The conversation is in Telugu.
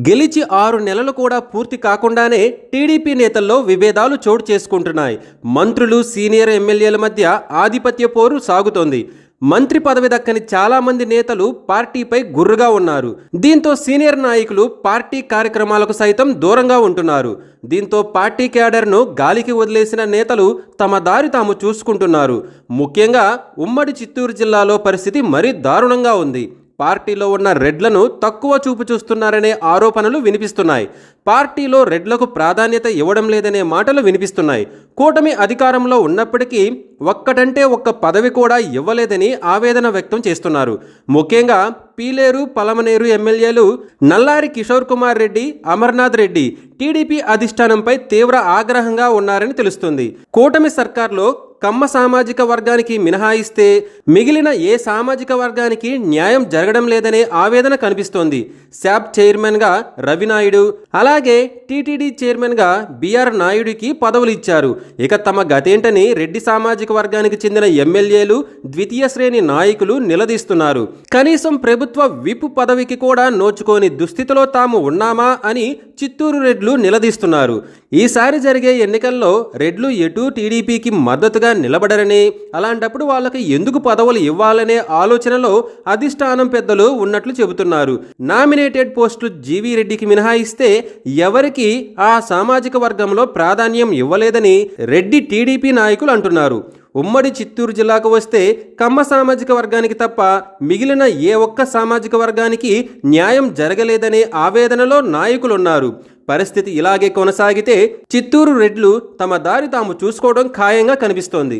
గెలిచి 6 నెలలు కూడా పూర్తి కాకుండానే టీడీపీ నేతల్లో విభేదాలు చోటు చేసుకుంటున్నాయి. మంత్రులు, సీనియర్ ఎమ్మెల్యేల మధ్య ఆధిపత్య పోరు సాగుతోంది. మంత్రి పదవి దక్కని చాలా మంది నేతలు పార్టీపై గుర్రుగా ఉన్నారు. దీంతో సీనియర్ నాయకులు పార్టీ కార్యక్రమాలకు సైతం దూరంగా ఉంటున్నారు. దీంతో పార్టీ క్యాడర్ను గాలికి వదిలేసిన నేతలు తమ దారి తాము చూసుకుంటున్నారు. ముఖ్యంగా ఉమ్మడి చిత్తూరు జిల్లాలో పరిస్థితి మరీ దారుణంగా ఉంది. పార్టీలో ఉన్న రెడ్లను తక్కువ చూపు చూస్తున్నారనే ఆరోపణలు వినిపిస్తున్నాయి. పార్టీలో రెడ్లకు ప్రాధాన్యత ఇవ్వడం లేదనే మాటలు వినిపిస్తున్నాయి. కూటమి అధికారంలో ఉన్నప్పటికీ ఒక్కటంటే ఒక్క పదవి కూడా ఇవ్వలేదని ఆవేదన వ్యక్తం చేస్తున్నారు. ముఖ్యంగా పీలేరు, పలమనేరు ఎమ్మెల్యేలు నల్లారి కిషోర్ కుమార్ రెడ్డి, అమర్నాథ్ రెడ్డి టీడీపీ అధిష్టానంపై తీవ్ర ఆగ్రహంగా ఉన్నారని తెలుస్తుంది. కూటమి సర్కార్లో కమ్మ సామాజిక వర్గానికి మినహాయిస్తే మిగిలిన ఏ సామాజిక వర్గానికి న్యాయం జరగడం లేదనే ఆవేదన కనిపిస్తోంది. శాప్ చైర్మన్గా రవినాయుడు, అలాగే టీటీడీ చైర్మన్గా బిఆర్ నాయుడికి పదవులు ఇచ్చారు. ఇక తమ గతేంటని రెడ్డి సామాజిక వర్గానికి చెందిన ఎమ్మెల్యేలు, ద్వితీయ శ్రేణి నాయకులు నిలదీస్తున్నారు. కనీసం ప్రభుత్వ విప్ పదవికి కూడా నోచుకోని దుస్థితిలో తాము ఉన్నామా అని చిత్తూరు రెడ్లు నిలదీస్తున్నారు. ఈసారి జరిగే ఎన్నికల్లో రెడ్లు ఎటు టీడీపీకి మద్దతుగా నిలబడరని, అలాంటప్పుడు వాళ్ళకి ఎందుకు పదవులు ఇవ్వాలనే ఆలోచనలో అధిష్టానం పెద్దలు ఉన్నట్లు చెబుతున్నారు. నామినేటెడ్ పోస్టులు జీవీ రెడ్డికి మినహాయిస్తే ఎవరికి ఆ సామాజిక వర్గంలో ప్రాధాన్యం ఇవ్వలేదని రెడ్డి టీడీపీ నాయకులు అంటున్నారు. ఉమ్మడి చిత్తూరు జిల్లాకు వస్తే కమ్మ సామాజిక వర్గానికి తప్ప మిగిలిన ఏ ఒక్క సామాజిక వర్గానికి న్యాయం జరగలేదనే ఆవేదనలో నాయకులున్నారు. పరిస్థితి ఇలాగే కొనసాగితే చిత్తూరు రెడ్లు తమ దారి తాము చూసుకోవడం ఖాయంగా కనిపిస్తోంది.